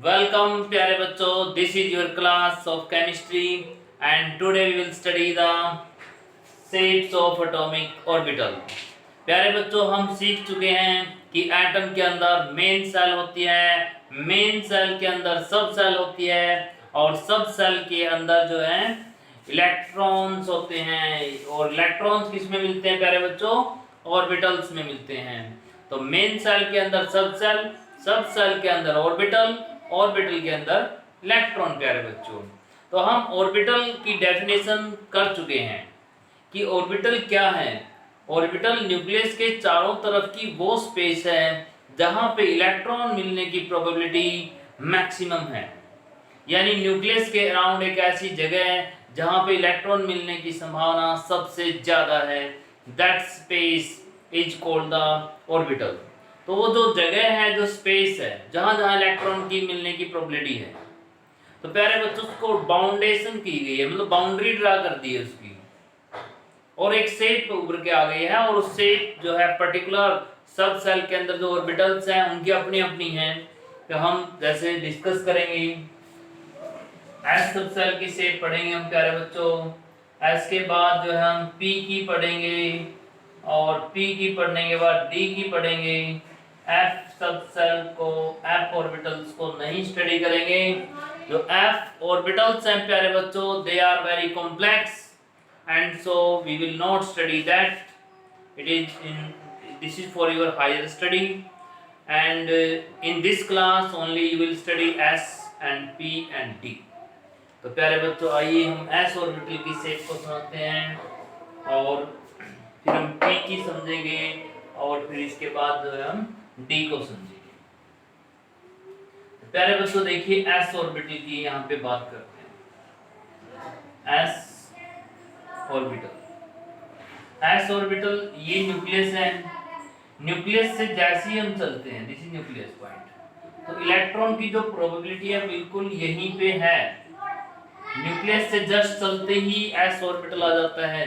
Welcome प्यारे बच्चों, this is your class of chemistry and today we will study the shapes of atomic orbital। प्यारे बच्चों, हम सीख चुके हैं कि एटम के अंदर मेन सेल होती है, मेन सेल के अंदर सब सेल होती है और सब सेल के अंदर जो है इलेक्ट्रॉन्स होते हैं। और इलेक्ट्रॉन्स किस में मिलते हैं प्यारे बच्चों? ऑर्बिटल्स में मिलते हैं। तो मेन सेल के अंदर सब सेल के अंदर ऑर्बिटल, ऑर्बिटल के अंदर इलेक्ट्रॉन। प्यारे बच्चों, तो हम ऑर्बिटल की डेफिनेशन कर चुके हैं कि ऑर्बिटल क्या है। ऑर्बिटल न्यूक्लियस के चारों तरफ की वो स्पेस है जहां पे इलेक्ट्रॉन मिलने की प्रोबेबिलिटी मैक्सिमम है। यानी न्यूक्लियस के अराउंड एक ऐसी जगह है जहां पे इलेक्ट्रॉन मिलने की संभावना सबसे ज्यादा है। That space is called the orbital. तो वो जो जगह है, जो स्पेस है, जहां जहां इलेक्ट्रॉन की मिलने की प्रोबेबिलिटी है, तो प्यारे बच्चों उसको बाउंडेशन की गई है, मतलब बाउंड्री ड्रा कर दी है उसकी, और एक शेप उभर के आ गई है। और उस शेप जो है पर्टिकुलर सब सेल के अंदर जो ऑर्बिटल्स हैं उनकी अपनी अपनी हैं। तो हम जैसे डिस्कस करेंगे, एस सब सेल की शेप पढ़ेंगे हम प्यारे बच्चों। एस के बाद जो है हम पी की पढ़ेंगे और पी की पढ़ने के बाद डी की पढ़ेंगे। एफ सब सेल को, एफ ऑर्बिटल्स को नहीं स्टडी करेंगे। जो एफ ऑर्बिटल्स हैं प्यारे बच्चों, they are very complex and so we will not study that. This is for your higher study, and in this class only you will study S and P and D। तो प्यारे बच्चों, आइए हम S orbital की shape को समझते हैं और फिर हम P की समझेंगे और फिर इसके बाद जो है हम D को समझेंगे। तो प्यारे बच्चों देखिए, S ऑर्बिटल की यहाँ पे बात करते हैं। S ऑर्बिटल, एस ऑर्बिटल ये न्यूक्लियस है। न्यूक्लियस से जैसे ही हम चलते हैं, दिस इज न्यूक्लियस पॉइंट, तो इलेक्ट्रॉन की जो प्रोबेबिलिटी है बिल्कुल यहीं पे है। न्यूक्लियस से जस्ट चलते ही एस ऑर्बिटल आ जाता है।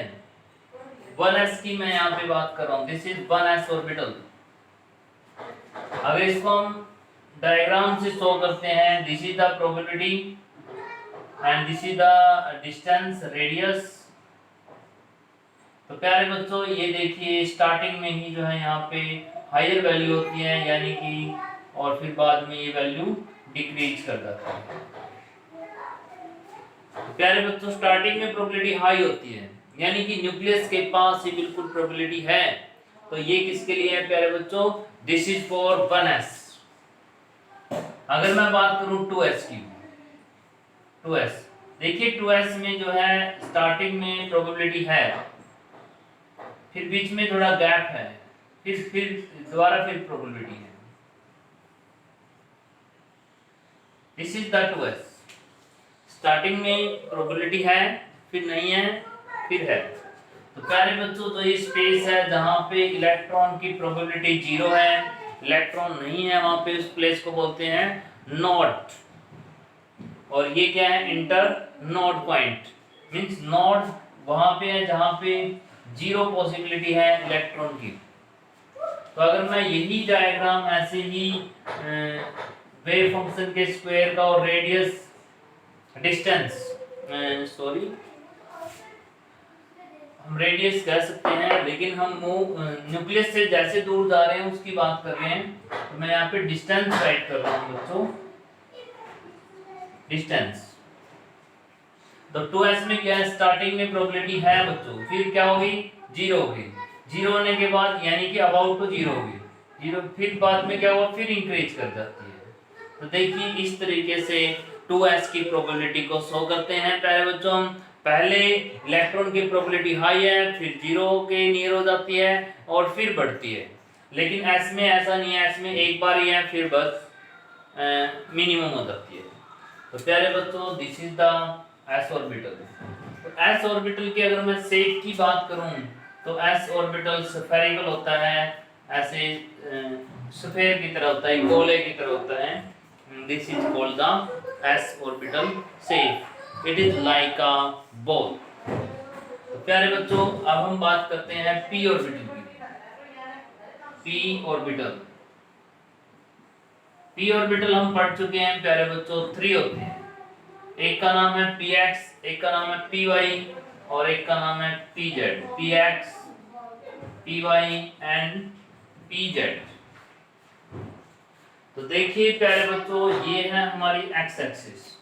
1s की मैं यहाँ पे बात कर रहा हूँ, दिस इज 1s ऑर्बिटल। अगर इसको हम डायग्राम से शो करते हैं, this is the probability and this is the distance, radius. तो प्यारे बच्चों ये देखिए, स्टार्टिंग में ही जो है यहाँ पे हायर वैल्यू होती है, यानी कि, और फिर बाद में ये वैल्यू डिक्रीज कर जाता है। तो प्यारे बच्चों स्टार्टिंग में प्रोबेबिलिटी हाई होती है, यानी कि न्यूक्लियस के पास ही बिल्कुल प्रोबेबिलिटी है। तो ये किसके लिए है प्यारे बच्चों? This is for 1s। अगर मैं बात करूं 2s की, 2s देखिए, 2s में जो है स्टार्टिंग में प्रोबेबिलिटी है, फिर बीच में थोड़ा गैप है, फिर दोबारा फिर प्रोबेबिलिटी है। This is the 2s। Starting में प्रोबेबिलिटी है, फिर नहीं है, फिर है। तो प्यारे बच्चों, तो ये स्पेस है जहां पे इलेक्ट्रॉन की प्रोबेबिलिटी 0 है, इलेक्ट्रॉन नहीं है, वहां पे उस प्लेस को बोलते हैं नोड। और ये क्या है? Inter node point, means node वहां पे है जहां पे 0 पॉसिबिलिटी है इलेक्ट्रॉन की। तो अगर मैं यही डायग्राम ऐसे ही वेव फंक्शन के स्क्वायर का और रेडियस, डिस्टेंस, हम रेडियस कह सकते हैं, लेकिन हम न्यूक्लियस से जैसे दूर जा रहे हैं उसकी बात कर रहे हैं। तो मैं यहाँ पे डिस्टेंस राइट कर रहा हूँ बच्चों, डिस्टेंस। तो 2s में क्या है? स्टार्टिंग में प्रोबेबिलिटी है बच्चों, फिर क्या होगी? 0 होगी। 0 होने के बाद यानी कि अबाउट टू 0 होगी, 0, फिर बाद में क्या हुआ? फिर इंक्रीज कर जाती है। तो देखिए इस तरीके से 2s की प्रोबेबिलिटी को शो करते हैं प्यारे बच्चों। पहले इलेक्ट्रॉन की प्रोबेबिलिटी हाई है, फिर 0 के नियर हो जाती है और फिर बढ़ती है। लेकिन s में ऐसा नहीं है, s में एक बार ही है, फिर बस मिनिमम हो जाती है। तो प्यारे बच्चों this is the s orbital. तो s ऑर्बिटल की अगर मैं शेप की बात करूं, तो s ऑर्बिटल स्फेरिकल होता है, ऐसे स्फेयर की तरह होता है, गोले की तरह होता है। This is called the s orbital shape, it is like a ball. तो प्यारे बच्चों अब हम बात करते हैं p ऑर्बिटल की। p ऑर्बिटल, p ऑर्बिटल हम पढ़ चुके हैं प्यारे बच्चों, 3 होते हैं। एक का नाम है px, एक का नाम है py और एक का नाम है pz। px, py and pz। तो देखिए प्यारे बच्चों, ये है हमारी x एक्सिस,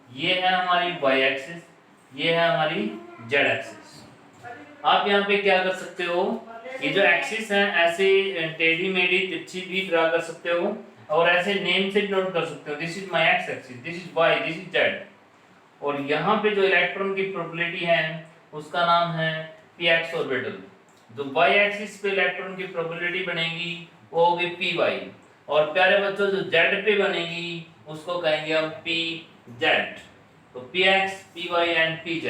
ये है हमारी y एक्सिस, ये है हमारी z एक्सिस। आप यहाँ पे क्या कर सकते हो, ये जो एक्सिस है ऐसे टेढ़ी मेढ़ी तिरछी भी ड्रा कर सकते हो और ऐसे नेम से नोट कर सकते हो, this is my X axis, this is Y, this is Z. और यहाँ पे जो इलेक्ट्रॉन की प्रोबेबिलिटी है उसका नाम है px ऑर्बिटल। जो वाई एक्सिस पे इलेक्ट्रॉन की प्रोबेबिलिटी बनेगी वो होगी py, और प्यारे बच्चों जो जेड पे बनेगी उसको कहेंगे हम pz। तो px, py एंड pz।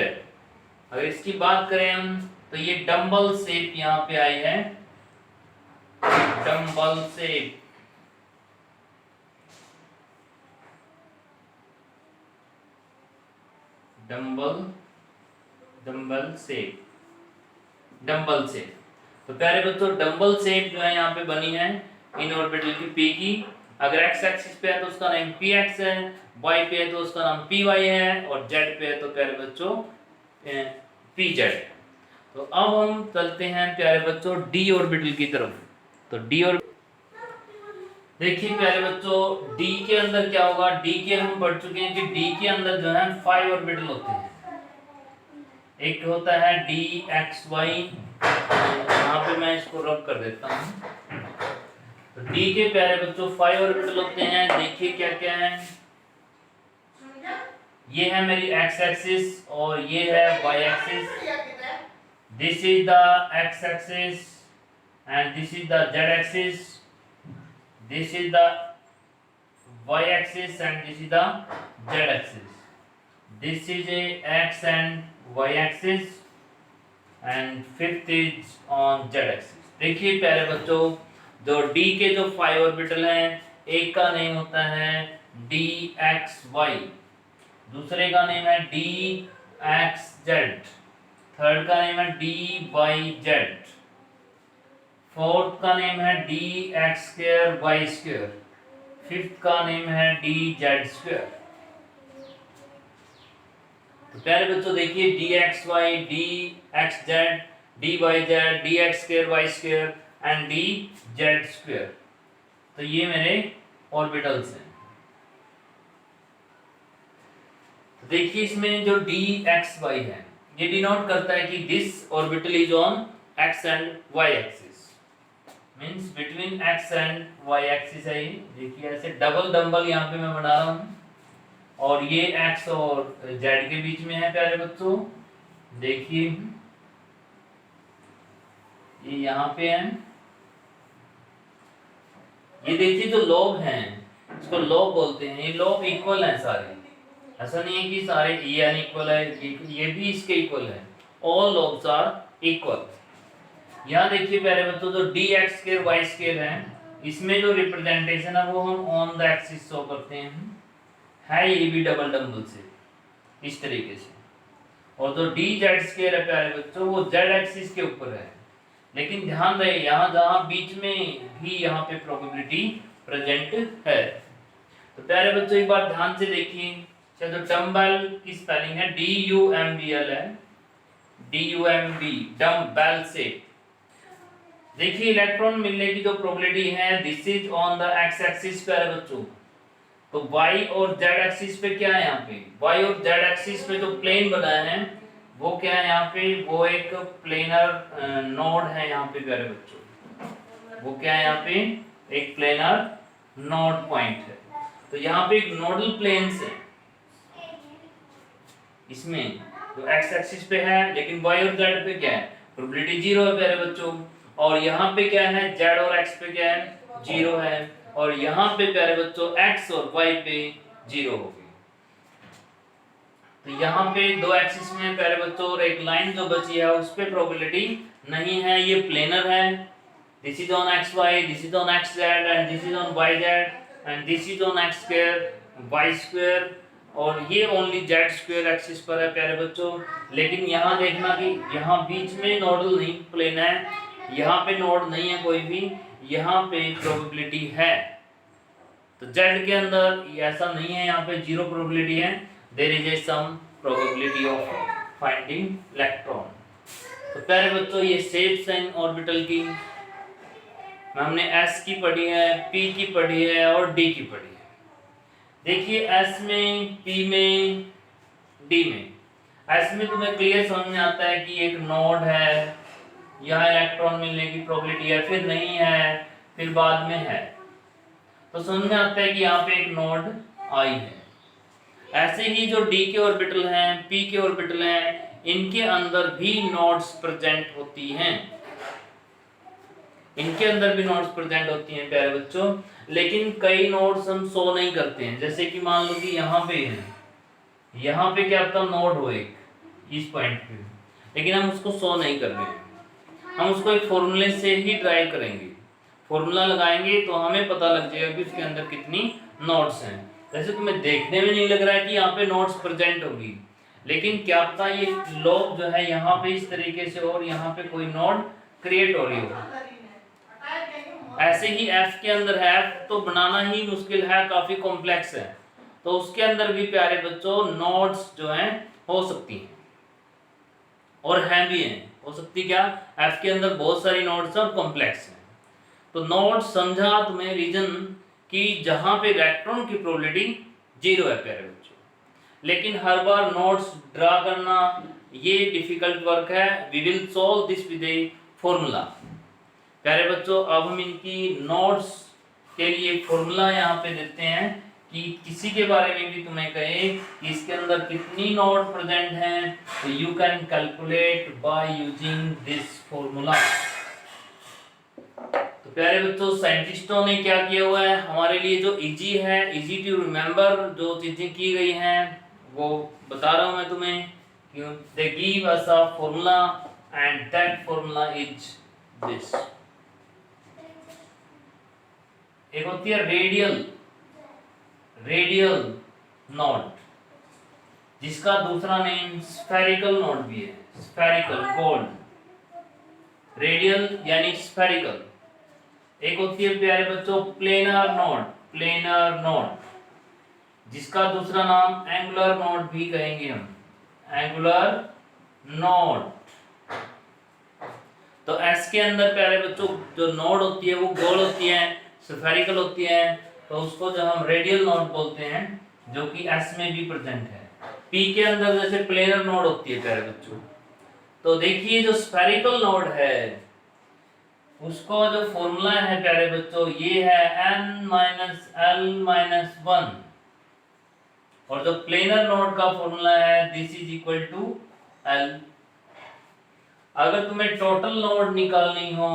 अगर इसकी बात करें हम तो ये डंबल शेप यहाँ पे आई है, dumbbell shape. Dumbbell shape, dumbbell shape. तो प्यारे बच्चों डंबल शेप जो है यहाँ पे बनी है इन ऑर्बिटल की p की। अगर x एक्सिस पे है तो उसका नाम px है, y पे है तो उसका नाम py है और z पे है तो प्यारे बच्चों pz। तो अब हम चलते हैं प्यारे बच्चों d ऑर्बिटल की तरफ। तो d ऑर्बिटल देखिए प्यारे बच्चों, d के अंदर क्या होगा, d के हम पढ़ चुके हैं कि d के अंदर जो है 5 ऑर्बिटल होते हैं। एक होता है dxy, यहाँ पे मैं इसको रब कर देता हूँ। तो d के प्यारे बच्चों 5 ऑर्बिटल होते हैं। देखिए क्या क्या है, ये है मेरी x एक्सिस और ये है y axis. This is the x axis and this is the z axis. This is the y-axis and this is the z-axis. This is a x and y-axis and fifth is on z-axis. देखिए प्यारे बच्चों, जो d के जो 5 orbital हैं, एक का name होता है dxy, दूसरे का नेम है dxz, थर्ड का नेम है dyz, फोर्थ का नेम है dx² y², फिफ्थ का नेम है dz²। तो प्यारे बच्चों देखिए dxy, dxz, dyz, dx² y² and dz²। तो ये मेरे ऑर्बिटल्स हैं। तो देखिए इसमें जो dxy है ये डिनोट करता है कि this orbital is on x and y axis, means between x and y axis है। ये देखिए ऐसे डबल डंबल यहाँ पे मैं बना रहा हूँ और ये x और z के बीच में है प्यारे बच्चों। देखिए ये यहाँ पे है, ये देखिए जो लोब हैं इसको लोब बोलते हैं। ये लोब इक्वल हैं सारे, ऐसा नहीं है कि सारे ये अनइक्वल है, ये भी इसके इक्वल है। All lobes are equal. यहाँ देखिए प्यारे बच्चों जो dx² y² है, इसमें जो रिप्रेजेंटेशन है वो हम ऑन द एक्सिस शो करते हैं, है ये भी डबल डंबल से इस तरीके से। और जो dz² है प्यारे बच्चों वो z एक्सिस के ऊपर है, लेकिन ध्यान रहे यहाँ जहाँ बीच में भी यहाँ पे प्रोबेबिलिटी प्रेजेंट है। तो प्यारे बच्चों एक बार ध्यान से देखिए, जो डंबल की स्पेलिंग है DUMBL है, DUMB, डंबल से। देखिए इलेक्ट्रॉन मिलने की जो प्रोबेबिलिटी है this is on the x axis प्यारे बच्चों। तो y और z एक्सिस पे क्या है, यहाँ पे y और z एक्सिस पे जो प्लेन बना है वो क्या है यहाँ पे, वो एक प्लेनर नोड है यहाँ पे प्यारे बच्चों। वो क्या है यहाँ पे, एक प्लेनर नोड पॉइंट है। तो यहाँ पे एक नोडल प्लेन्स है इसमें जो x एक्सिस पे है, लेकिन y और z पे क्या है, प्रोबेबिलिटी 0 है प्यारे बच्चों। और यहाँ पे क्या है, z और x पे क्या है, 0 है। और यहाँ पे प्यारे बच्चों x और y पे 0 होगी। तो यहाँ पे दो एक्सिस में प्यारे बच्चों और एक लाइन जो बची है उस पे प्रोबेबिलिटी नहीं है, ये प्लेनर है। This is on xy, this is on xz and this is on yz and this is on x² y², और ये ओनली z² एक्सिस पर है प्यारे बच्चों। लेकिन यहाँ देखना कि यहाँ बीच में नोडल नहीं प्लेन है, यहाँ पे नोड नहीं है कोई भी, यहाँ पे प्रोबेबिलिटी है। तो Z के अंदर ऐसा नहीं है, यहाँ पे जीरो प्रोबेबिलिटी है, there is a some probability of finding electron. तो प्यारे बच्चों ये शेप्स हैं ऑर्बिटल की, हमने S की पढ़ी है, P की पढ़ी है और D की पढ़ी है। देखिए S में, P में, D में। S में तुम्हें क्लियर समझ में आता है कि एक नोड है, यहाँ इलेक्ट्रॉन मिलने की प्रोबेबिलिटी है, फिर नहीं है, फिर बाद में है, तो समझ में आता है कि यहाँ पे एक नोड I है। ऐसे ही जो D के ऑर्बिटल हैं, P के ऑर्बिटल हैं, इनके अंदर भी नोड्स प्रेजेंट होती हैं, इनके अंदर भी नोड्स प्रेजेंट होती हैं प्यारे बच्चों। लेकिन कई नोड्स हम शो नहीं करते हैं, जैसे कि मान लो कि यहाँ पे है, यहाँ पे क्या पता नोड हो एक इस पॉइंट पे, लेकिन हम उसको शो नहीं कर रहे हैं, हम उसको एक फॉर्मूले से ही ड्राइव करेंगे, फॉर्मूला लगाएंगे तो हमें पता लग जाएगा कि उसके अंदर कितनी नोड्स हैं। जैसे तुम्हें देखने में नहीं लग रहा है कि यहाँ पे नोड्स प्रेजेंट होगी, लेकिन क्या पता ये लोब जो है यहाँ पे इस तरीके से और यहाँ पे कोई नोड क्रिएट हो रही हो। ऐसे ही F के अंदर है, F तो बनाना ही मुश्किल है, काफी कॉम्प्लेक्स है, तो उसके अंदर भी प्यारे बच्चों नोड्स जो हैं हो सकती हैं और हैं भी हैं, हो सकती क्या, F के अंदर बहुत सारी नोड्स और कॉम्प्लेक्स हैं। तो नोड समझा तुम्हें रीजन कि जहां पे इलेक्ट्रॉन की प्रोबेबिलिटी जीरो है प्यारे बच्चों, लेकिन हर बार नोड्स ड्रा करना ये डिफिकल्ट वर्क है। We will solve this with a formula. प्यारे बच्चों अब हम इनकी नोड्स के लिए फॉर्मूला यहाँ पे देते हैं कि किसी के बारे में भी तुम्हें कहे कि इसके अंदर कितनी नोड प्रेजेंट हैं, तो you can calculate by using this formula. तो प्यारे बच्चों साइंटिस्टों ने क्या किया हुआ है हमारे लिए, जो इजी है, इजी टू रिमेम्बर जो चीजें की गई हैं वो बता रहा हूं मैं तुम्हें। They give us a formula and that formula is this. एक होती है रेडियल नोड, जिसका दूसरा नेम स्फेरिकल नोड भी है, स्फेरिकल गोल्ड, रेडियल यानी स्फेरिकल। एक होती है प्यारे बच्चों प्लेनर नोड, जिसका दूसरा नाम एंगुलर नोड भी कहेंगे हम, एंगुलर नोड। तो S के अंदर प्यारे बच्चों जो नोड होती है वो गोल होती है, स्फेरिकल होती है, तो उसको जब हम रेडियल नोड बोलते हैं, जो कि S में भी प्रेजेंट है। P के अंदर जैसे प्लेनर नोड होती है प्यारे बच्चों, तो देखिए जो स्फेरिकल नोड है उसको जो फॉर्मूला है प्यारे बच्चों ये है n-l-1, और जो प्लेनर नोड का फॉर्मूला है this is equal to l। अगर तुम्हें टोटल नोड निकालनी हो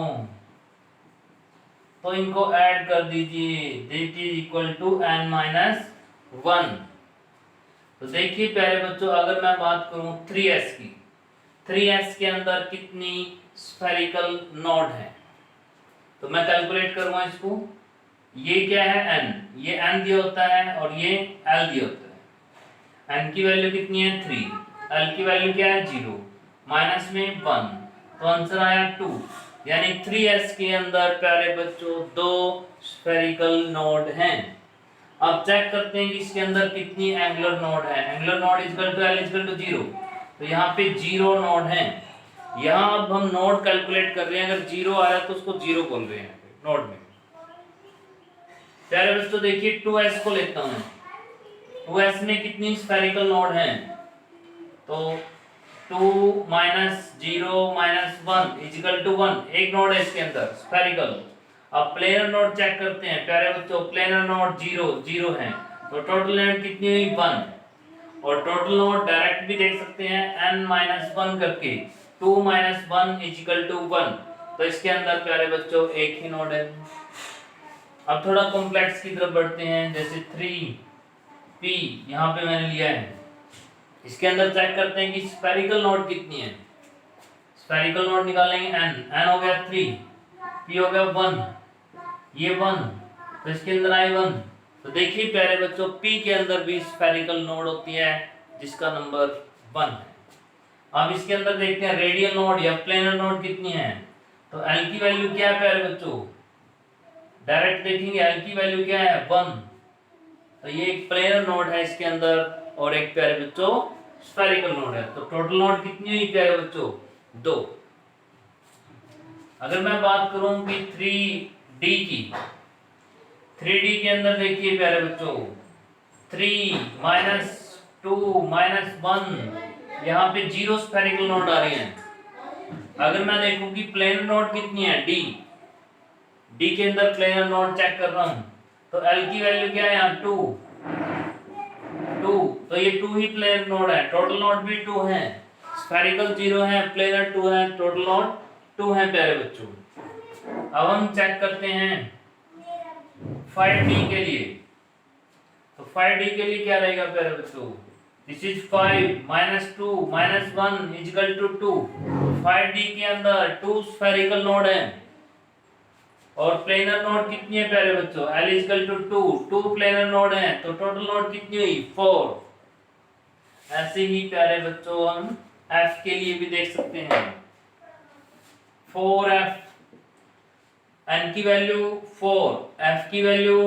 तो इनको ऐड कर दीजिए, this is equal to n-1। तो देखिए प्यारे बच्चों अगर मैं बात करूं 3s की, 3s के अंदर कितनी स्फेरिकल नोड है, तो मैं कैलकुलेट करूंगा इसको। ये क्या है n, ये n दिया होता है और ये l दिया होता है। n की वैल्यू कितनी है 3, l की वैल्यू क्या है 0, माइनस में 1, तो आंसर आया 2। यानी 3s के अंदर प्यारे बच्चों दो स्फेरिकल नोड हैं। अब चेक करते हैं कि इसके अंदर कितनी एंगुलर नोड है। Angular node equal to l equal to 0, तो यहाँ पे 0 नोड है। यहाँ अब हम नोड कैलकुलेट कर रहे हैं, अगर 0 आ रहा है तो उसको 0 बोल रहे हैं नोड में। प्यारे बच्चों देखिए 2s को लेता हूँ, 2s में कितनी स्फेरिकल नोड हैं, तो 2 माइनस 0 माइनस 1 इक्वल टू 1, एक नोड है इसके अंदर स्फेरिकल। अब प्लेनर नोड चेक करते हैं प्यारे बच्चों, प्लेनर नोड 0 है, तो टोटल नोड कितनी हुई 1, और टोटल नोड डायरेक्ट भी देख सकते हैं n-1 करके, 2 माइनस 1 इक्वल टू 1, तो इसके अंदर प्यारे बच्चों एक ही नोड है। अब थोड़ा कॉम्प्लेक्स की तरफ बढ़ते हैं, जैसे 3p यहाँ पे मैंने लिया है, इसके अंदर चेक करते हैं कि स्फेरिकल नोड कितनी है। स्फेरिकल नोड निकालेंगे n हो गया 3, p हो गया 1, ये 1, तो इसके अंदर आए 1। तो देखिए प्यारे बच्चों p के अंदर भी स्फेरिकल नोड होती है जिसका नंबर 1 है। अब इसके अंदर देखते हैं रेडियल नोड या प्लेनर नोड कितनी है, तो l की वैल्यू क्या है प्यारे बच्चों, डायरेक्ट देखेंगे l की वैल्यू क्या है 1, तो ये एक प्लेनर नोड है इसके अंदर और एक प्यारे बच्चों स्फेरिकल नोड है। तो टोटल नोड कितनी हुई प्यारे बच्चों? 2। अगर मैं बात करूं कि 3D की, 3D के अंदर देखिए प्यारे बच्चों 3 -2 -1 यहाँ पे 0 स्फेरिकल नोड आ रही हैं। अगर मैं देखूं कि प्लेनर नोड कितनी है D के अंदर प्लेनर नोड चेक कर रहा हूं तो L की वैल्यू क्या है यहाँ 2, तो ये 2 ही प्लेनर नोड है। टोटल नोड भी 2 है, स्फेरिकल 0 है, प्लेनर 2 है, टोटल नोड 2 है प्यारे बच्चों। अब हम चेक करते हैं 5D के लिए। तो 5D के लिए क्या रहेगा प्यारे बच्चों? This is 5 -2 -1 equal to 2। 5D के अंदर 2 स्फेरिकल नोड है और प्लेनर नोड कितनी है प्यारे बच्चों? L equal to 2 planar node है तो टोटल नोड कितनी हुई? 4। ऐसे ही प्यारे बच्चों हम F के लिए भी देख सकते हैं 4F, N की वैल्यू 4, F की वैल्यू,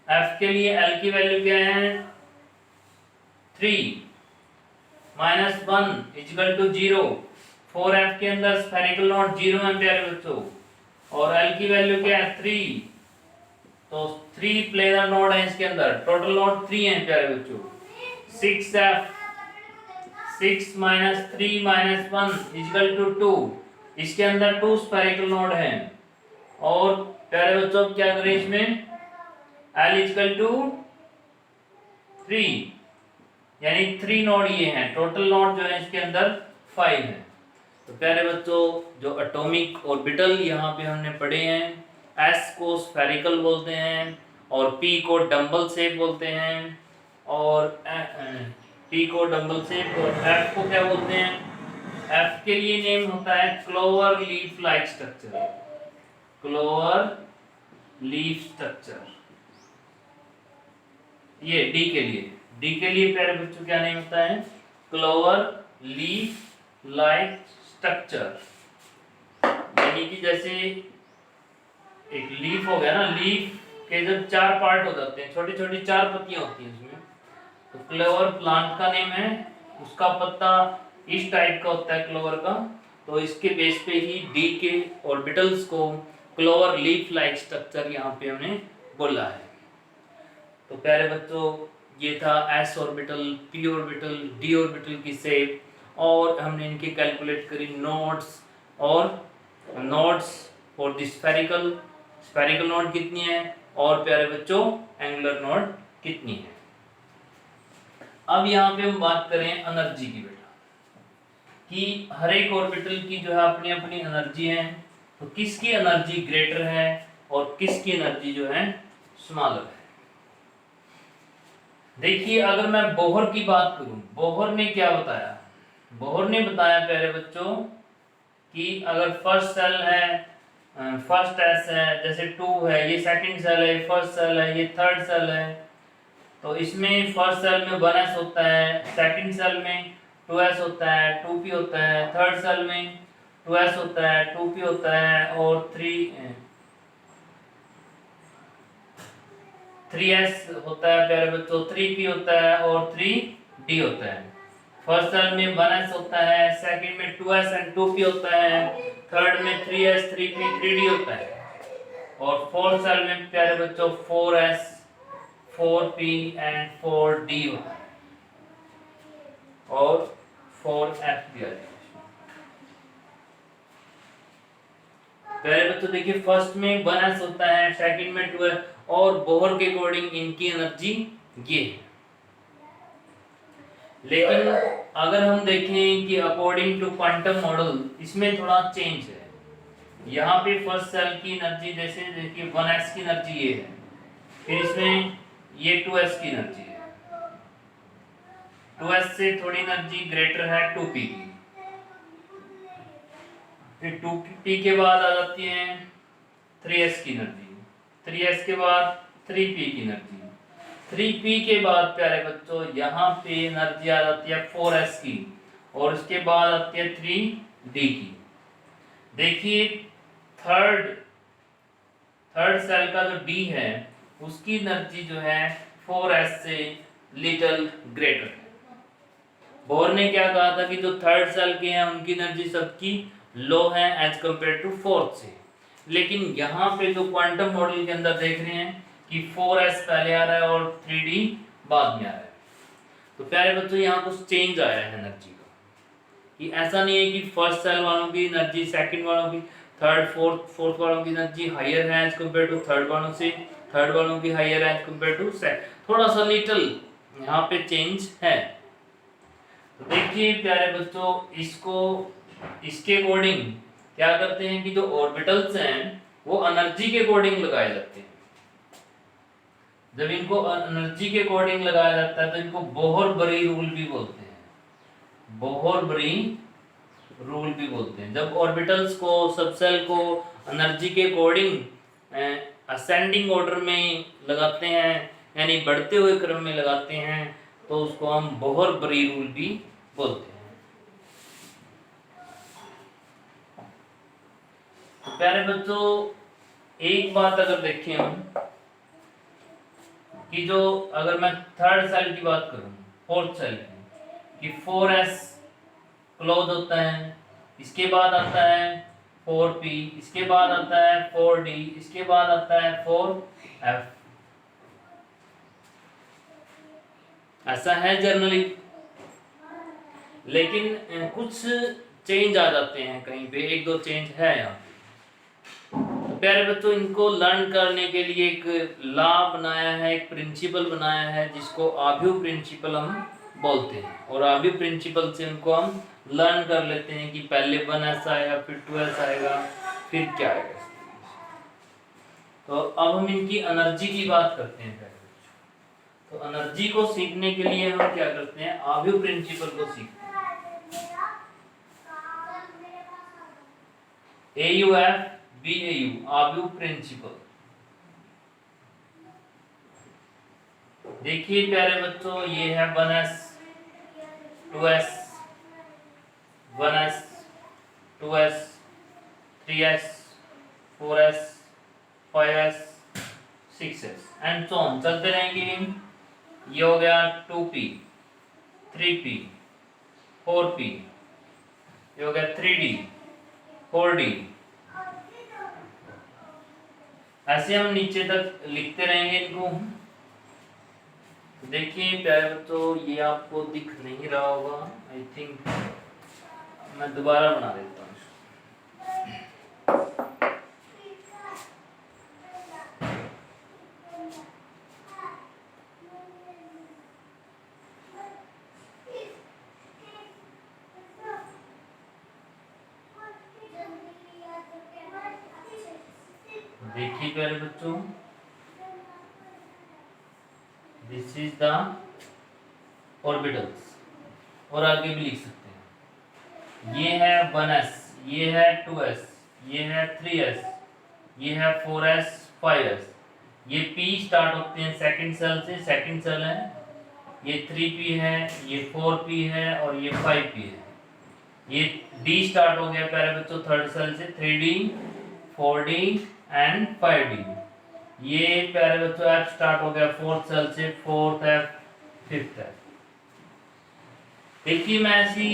F के लिए L की वैल्यू क्या है? 3 -1 इक्वल टू 0। 4F के अंदर स्फेरिकल नोड 0 है प्यारे बच्चों और L की वैल्यू क्या है? 3। तो 3 प्लेनर नोड है इसके अंदर, टोटल नोड 3 है प्यारे बच्चों। 6F, 6 -3 -1 equal to 2। इसके अंदर 2 स्फेरिकल नोड है और प्यारे बच्चों क्या करें इसमें? L इक्वल टू 3 यानी 3 नोड ये हैं। टोटल नोड जो है इसके अंदर 5 है। तो प्यारे बच्चों जो एटॉमिक ऑर्बिटल यहाँ पे हमने पढ़े हैं, S को स्फेरिकल बोलते हैं और P को डंबल शेप बोलते हैं और P को डंबल शेप और F को क्या बोलते हैं? F के लिए नेम होता है clover leaf like structure. Clover leaf structure. ये D के लिए प्यारे बच्चों क्या नेम होता है? Clover leaf like structure. यानी कि जैसे एक लीफ हो गया ना, लीफ के जब 4 पार्ट हो जाते हैं, छोटी छोटी 4 पत्तियां होती हैं उसमें, तो क्लोवर प्लांट का नेम है, उसका पत्ता इस टाइप का होता है क्लोवर का। तो इसके बेस पे ही डी के ऑर्बिटल्स को क्लोवर लीफ लाइक स्ट्रक्चर यहाँ पे हमने बोला है। तो प्यारे बच्चों ये था S orbital, P orbital, D orbital की शेप और हमने इनकी कैलकुलेट करी नोड्स और nodes for the spherical node कितनी है और प्यारे बच्चों एंगुलर नोड कितनी है। अब यहाँ पे हम बात करें एनर्जी की बेटा, कि हर एक ऑर्बिटल की जो है अपनी अपनी एनर्जी है, तो किसकी एनर्जी ग्रेटर है और किसकी एनर्जी जो है स्मॉलर है। देखिए अगर मैं बोहर की बात करूं, बोहर ने क्या बताया? बोहर ने बताया प्यारे बच्चों कि अगर फर्स्ट सेल है, फर्स्ट एस है, जैसे 2 है, ये सेकंड सेल है, फर्स्ट सेल है, ये थर्ड सेल है, तो इसमें फर्स्ट सेल में 1s होता है, सेकंड सेल में 2s होता है, 2p होता है, थर्ड सेल में 2s होता है, 2p होता है और 3s होता है प्यारे बच्चों, 3p होता है और 3d होता है। फर्स्ट सेल में 1s होता है, सेकंड में 2s एंड 2p होता है, थर्ड में 3s 3p 3d होता है और फोर्थ सेल में प्यारे बच्चों 4s 4p एंड 4d होता है और 4f भी आ जाएगा। प्यारे बच्चों देखिए फर्स्ट में 1s होता है, सेकंड में 2s और बोहर के अकॉर्डिंग इनकी एनर्जी ये है। लेकिन अगर हम देखें कि अकॉर्डिंग टू क्वांटम मॉडल इसमें थोड़ा चेंज है। यहाँ पे फर्स्ट सेल की एनर्जी जैसे देखिए 1s की एनर्जी ये है, फिर इसमें ये 2s की एनर्जी है, 2s से थोड़ी एनर्जी ग्रेटर है 2p की, फिर 2p के बाद आ जाती है 3s की एनर्जी, 3s के बाद 3p की एनर्जी, 3p के बाद प्यारे बच्चों यहाँ पे एनर्जी आ जाती है 4s की और उसके बाद आती है 3d की। देखिए थर्ड सेल का जो d है उसकी एनर्जी जो है 4s से लिटिल ग्रेटर है। बोर ने क्या कहा था कि जो थर्ड सेल के हैं उनकी एनर्जी सबकी लो है एज कंपेयर टू फोर्थ से, लेकिन यहाँ पे जो क्वांटम मॉडल के अंदर देख रहे हैं कि 4s पहले आ रहा है और 3d बाद में आ रहा है। तो प्यारे बच्चों यहाँ कुछ चेंज आया है एनर्जी का, कि ऐसा नहीं है कि फर्स्ट सेल वालों की एनर्जी सेकंड वालों की थर्ड फोर्थ वालों की एनर्जी हायर है एज कंपेयर टू थर्ड वालों से, थर्ड वालों की हायर है एज कंपेयर टू सेकंड, थोड़ा सा लिटिल यहाँ पे चेंज है। तो देखिए प्यारे बच्चों, इसको इसके अकॉर्डिंग क्या करते हैं कि जो ऑर्बिटल्स हैं वो एनर्जी के अकॉर्डिंग लगाए जाते हैं। जब इनको एनर्जी के अकॉर्डिंग लगाया जाता है तो इनको बोहर बरी रूल भी बोलते हैं, बोहर बरी रूल भी बोलते हैं। जब ऑर्बिटल्स को सबसेल को एनर्जी के अकॉर्डिंग असेंडिंग ऑर्डर में लगाते हैं, यानी बढ़ते हुए क्रम में लगाते हैं, तो उसको हम बोहर बरी रूल भी बोलते हैं। तो प्यारे बच्चों, एक बात अगर देखें हम कि जो अगर मैं थर्ड सेल की बात करूं, फोर्थ सेल की, कि 4s क्लोज होता है, इसके बाद आता है 4p, इसके बाद आता है 4d, इसके बाद आता है 4f। ऐसा है जनरली, लेकिन कुछ चेंज आ जाते हैं कहीं पे, एक दो चेंज है यहाँ। तो प्यारे बच्चों, इनको लर्न करने के लिए एक लॉ बनाया है, एक प्रिंसिपल बनाया है जिसको आव्यू प्रिंसिपल हम बोलते हैं, और आव्यू प्रिंसिपल से उनको हम लर्न कर लेते हैं कि पहले 1s आएगा, फिर 2s आएगा, फिर क्या आएगा। तो अब हम इनकी एनर्जी की बात करते हैं पहले। तो एनर्जी को सीखने के लिए हम क्या करते हैं, आव्यू प्रिंसिपल को सीखते हैं। AUF BAU आव्यू प्रिंसिपल। देखिए प्यारे बच्चों, ये है 1s 2s 1s 2s 3s 4s 5s 6s and so on, चलते रहेंगे। ये हो गया 2p 3p 4p, ये हो गया 3d 4d। ऐसे हम नीचे तक लिखते रहेंगे इनको। देखिए प्यारे बच्चों, ये आपको दिख नहीं रहा होगा, आई थिंक मैं दोबारा बना देता हूँ। देखिए प्यारे बच्चों, दिस इज द ऑर्बिटल्स, और आगे भी लिख सकते हैं। ये है 1s, ये है 2s, ये है 3s, ये है 4s 5s। ये p स्टार्ट होते हैं सेकंड सेल से, सेकंड सेल है, ये 3p है, ये 4p है, और ये 5p है। ये d स्टार्ट हो गया प्यारे बच्चों थर्ड सेल से, 3d 4d एंड 5d। ये प्यारे बच्चों f स्टार्ट हो गया फोर्थ सेल से, फोर्थ f फिफ्थ f। देखिए मैं ऐसी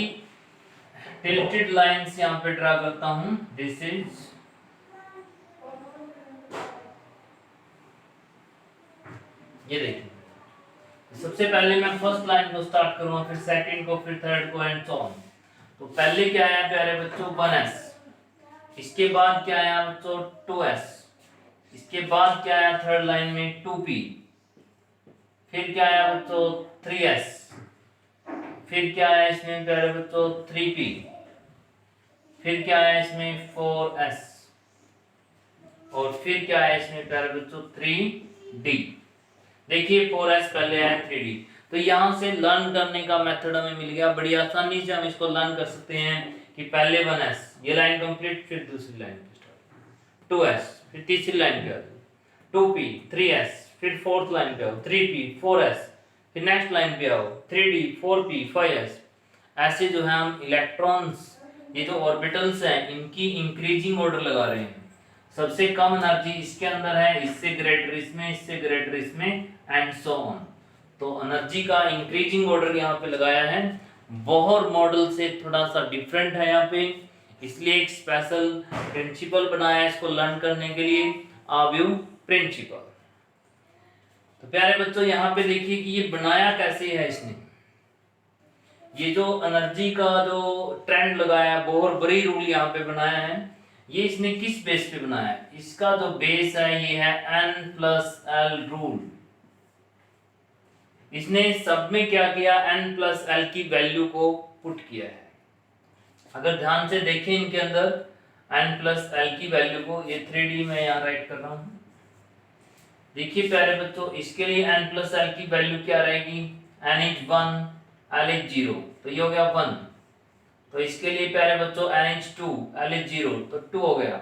टिल्टेड लाइंस यहाँ पे ड्रा करता हूं। दिस इज ये देखिए, सबसे पहले मैं फर्स्ट लाइन को स्टार्ट करूंगा, फिर सेकंड को, फिर थर्ड को एंड सो ऑन। तो पहले क्या आया प्यारे बच्चों 1s, इसके बाद क्या आया बच्चों 2s, इसके बाद क्या आया थर्ड लाइन में 2p, फिर क्या आया बच्चों 3s, फिर क्या आया इसमें प्यारे बच्चों 3p, फिर क्या आया इसमें 4s, और फिर क्या आया इसमें प्यारे बच्चों 3d। देखिए 4s पहले आया 3d। तो यहाँ से लर्न करने का मेथड हमें मिल गया, बड़ी आसानी से हम इसको लर्न कर सकते हैं कि पहले 1s, ये लाइन कंप्लीट, फिर दूसरी लाइन पे स्टार्ट, 2s, फिर तीसरी लाइन पे आ जाओ, 2p 3s, फिर फोर्थ लाइन पे आओ, 3p 4s, फिर नेक्स्ट लाइन पे आओ 3d 4p 5s। ऐसे जो है हम इलेक्ट्रॉन्स, ये जो ऑर्बिटल्स हैं, इनकी इंक्रीजिंग ऑर्डर लगा रहे हैं। सबसे कम एनर्जी इसके अंदर है, इससे ग्रेटर इसमें, इससे ग्रेटर इसमें, एंड सो ऑन। तो एनर्जी का इंक्रीजिंग ऑर्डर यहाँ पे लगाया है। बोहर मॉडल से थोड़ा सा डिफरेंट है यहाँ पे, इसलिए एक स्पेशल प्रिंसिपल बनाया है इसको लर्न करने के लिए, आव्यूह प्रिंसिपल। तो प्यारे बच्चों यहाँ पे देखिए कि ये बनाया कैसे है इसने। ये जो एनर्जी का जो ट्रेंड लगाया है, बोहर बरी रूल यहाँ पे बनाया है, ये इसने किस बेस पे बनाया है? इसका जो बेस है ये है N+L रूल। इसने सब में क्या किया, N+L की वैल्यू को पुट किया है। अगर ध्यान से देखें इनके अंदर N+L की वैल्यू को, ये 3D में यहाँ राइट कर रहा हूँ। देखिए प्यारे बच्चों, इसके लिए N+L की वैल्यू क्या रहेगी? N is 1, L is 0, तो ये हो गया 1। तो इसके लिए प्यारे बच्चों N is 2, L is 0, तो 2 हो गया।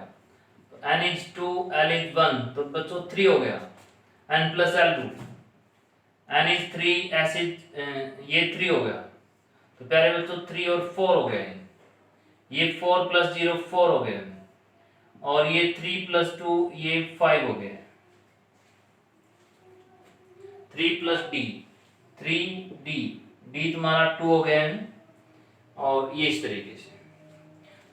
तो N is 2, L is 1, तो बच्चों 3 हो गया। N+L rule. N is 3, S is ये 3 हो गया। तो प्यारे बच्चों 3 और 4 हो गए, ये 4 + 0 4 हो गया, और ये 3 + 2 ये 5 हो गया। 3 + D 3D, D तुम्हारा 2 हो गया है, और ये इस तरीके से।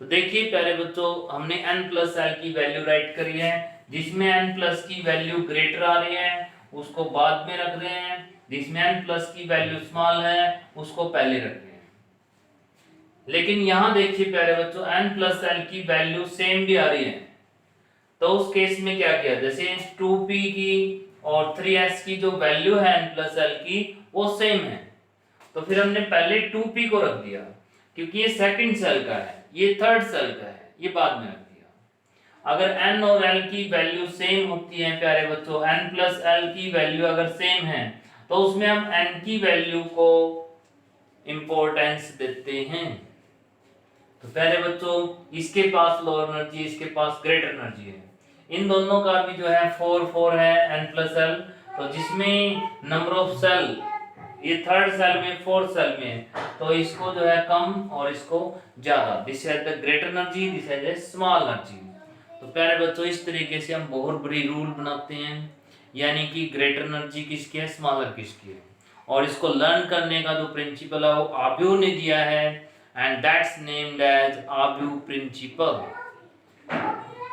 तो देखिए प्यारे बच्चों, हमने N+L की वैल्यू राइट करी है। जिसमें N+ की वैल्यू ग्रेटर आ रही है उसको बाद में रख रहे हैं, जिसमें N+ की वैल्यू स्मॉल है उसको पहले रख रहे हैं। लेकिन यहाँ देखिए प्यारे बच्चों, N+L की वैल्यू सेम भी आ रही है, तो उस केस में क्या किया, जैसे 2p की और 3s की जो वैल्यू है N+L की वो सेम है, तो फिर हमने पहले 2p को रख दिया, क्योंकि ये सेकंड सेल का है, ये थर्ड सेल का है, ये बाद में रख दिया। अगर n और l की वैल्यू सेम होती है प्यारे बच्चों, N+L की वैल्यू अगर सेम है तो उसमें हम n की वैल्यू को इंपॉर्टेंस देते हैं। तो प्यारे बच्चों, इसके पास लोअर एनर्जी, इसके पास ग्रेटर एनर्जी है, इन दोनों का भी जो है 4 4 है N+L। तो जिसमें नंबर ऑफ सेल ये थर्ड सेल में, फोर्थ सेल में है, तो इसको जो है कम और इसको ज्यादा, this has the greater energy, this has a small energy. तो प्यारे बच्चों, इस तरीके से हम बहुत बड़ी रूल बनाते हैं, यानी कि ग्रेटर एनर्जी किसकी है, स्मॉलर किसकी है, और इसको लर्न करने का जो प्रिंसिपल है वो आव्यूह ने दिया है, एंड दैट्स नेम्ड एज आव्यूह प्रिंसिपल।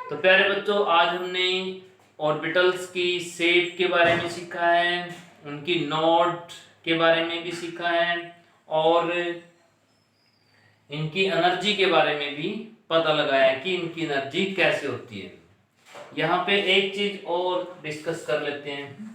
तो प्यारे बच्चों, आज हमने ऑर्बिटल्स की शेप के बारे में सीखा है, उनकी नोट के बारे में भी सीखा है, और इनकी एनर्जी के बारे में भी पता लगाया है कि इनकी एनर्जी कैसे होती है। यहाँ पे एक चीज और डिस्कस कर लेते हैं।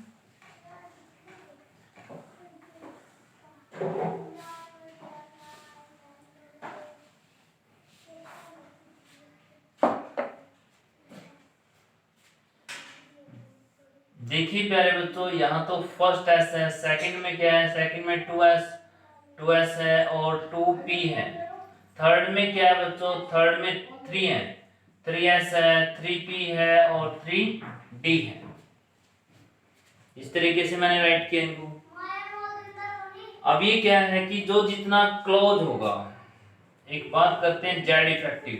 देखिए प्यारे बच्चों, यहाँ तो फर्स्ट S है, सेकंड में क्या है, सेकंड में 2s है और 2p है। थर्ड में क्या है बच्चों, थर्ड में 3 है, 3s है, 3p है और 3d है। इस तरीके से मैंने राइट किया इनको। अब ये क्या है कि जो जितना क्लोज होगा, एक बात करते हैं Z effective.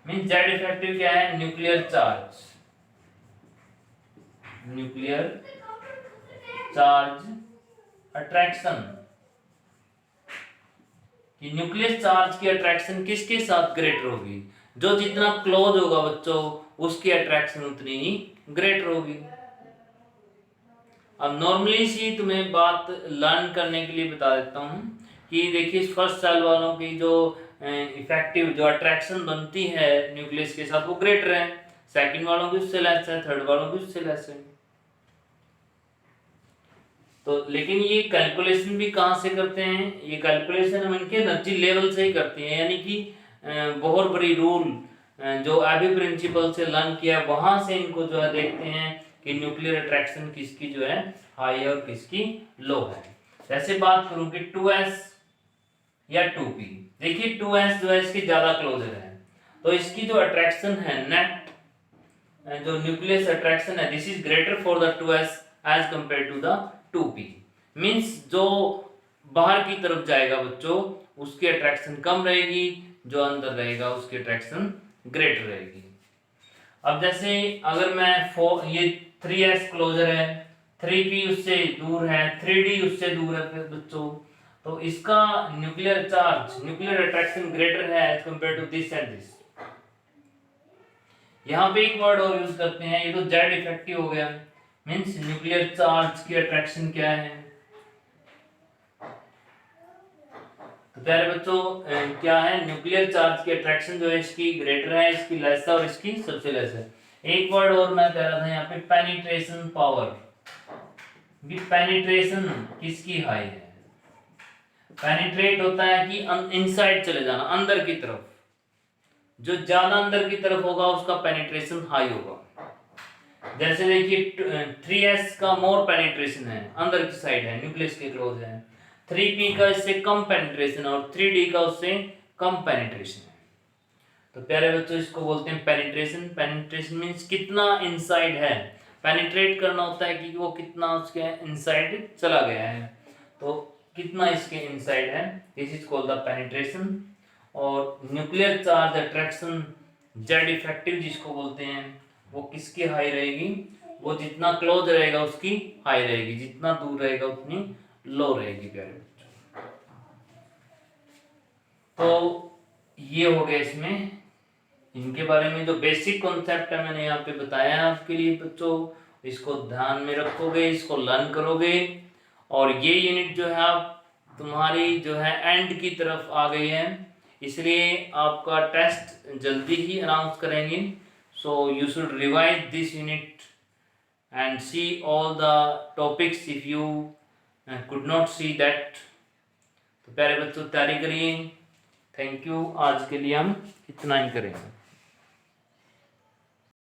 Means Z effective क्या है, nuclear charge, nuclear charge attraction, कि न्यूक्लियर चार्ज की अट्रैक्शन किसके साथ ग्रेटर होगी, जो जितना क्लोज होगा बच्चों उसकी अट्रैक्शन उतनी ही ग्रेटर होगी। अब नॉर्मली सी तुम्हें बात लर्न करने के लिए बता देता हूँ कि देखिए फर्स्ट सेल वालों की जो इफेक्टिव जो अट्रैक्शन बनती है न्यूक्लियस के साथ वो ग्रेटर है, सेकंड वालों की उससे लेस है, थर्ड वालों की उससे लेस है। तो लेकिन ये कैलकुलेशन भी कहाँ से करते हैं, ये कैलकुलेशन हम इनके एनर्जी लेवल से ही करते हैं, यानी कि बहुत बड़ी रूल जो आव्यूह प्रिंसिपल से लर्न किया वहां से इनको जो है देखते हैं कि न्यूक्लियर अट्रैक्शन किसकी जो है हाई है और किसकी लो है। जैसे बात करूं कि 2s या 2p, देखिए 2s जो है इसकी ज्यादा क्लोजर है, तो इसकी जो अट्रैक्शन है नेट जो न्यूक्लियस अट्रैक्शन है, this is greater for the 2s as compare to the 2p। Means जो बाहर की तरफ जाएगा बच्चों उसकी अट्रैक्शन कम रहेगी, जो अंदर रहेगा उसकी अट्रैक्शन ग्रेटर रहेगी। अब जैसे अगर मैं ये 3s क्लोजर है, 3p उससे दूर है, 3d उससे दूर है फिर बच्चों, तो इसका nuclear charge, nuclear attraction greater है as compare to this and this. यहाँ पे एक वर्ड और यूज करते हैं, ये तो जेड इफेक्टिव हो गया, मींस न्यूक्लियर चार्ज की अट्रैक्शन क्या है। तो प्यारे बच्चों क्या है, न्यूक्लियर चार्ज की अट्रैक्शन जो है इसकी ग्रेटर है, इसकी लेस है और इसकी सबसे लेस है। एक वर्ड और मैं कह रहा था यहाँ पे, पेनिट्रेशन पावर। पेनिट्रेशन किसकी हाई है? पेनिट्रेट होता है कि इनसाइड चले जाना, अंदर की तरफ। जो ज्यादा अंदर की तरफ होगा उसका पेनिट्रेशन हाई होगा। जैसे देखिए 3s का मोर पेनिट्रेशन है, अंदर की साइड है, न्यूक्लियस के क्लोज है। 3p का इससे कम पेनिट्रेशन और 3d का उससे कम पेनिट्रेशन है। तो प्यारे बच्चों इसको बोलते हैं पेनिट्रेशन। पेनिट्रेशन मींस कितना इनसाइड है, पेनिट्रेट करना होता है कि वो कितना उसके इनसाइड चला गया है, तो कितना इसके इनसाइड है, this is called the penetration. और nuclear charge attraction Z effective जिसको बोलते हैं, वो किसकी हाई रहेगी? वो जितना क्लोज रहेगा उसकी हाई रहेगी, जितना दूर रहेगा उतनी लो रहेगी प्यारे बच्चों। तो ये हो गया इसमें, इनके बारे में जो बेसिक कॉन्सेप्ट है मैंने यहाँ पे बताया है आपके लिए बच्चों, इसको ध्यान में रखोगे, इसको लर्न करोगे। और ये यूनिट जो है आप तुम्हारी जो है एंड की तरफ आ गई है, इसलिए आपका टेस्ट जल्दी ही अनाउंस करेंगे। So you should revise this unit and see all the topics if you could not see that। तो प्यारे बच्चों तैयारी करिए। थैंक यू, आज के लिए हम इतना ही करेंगे।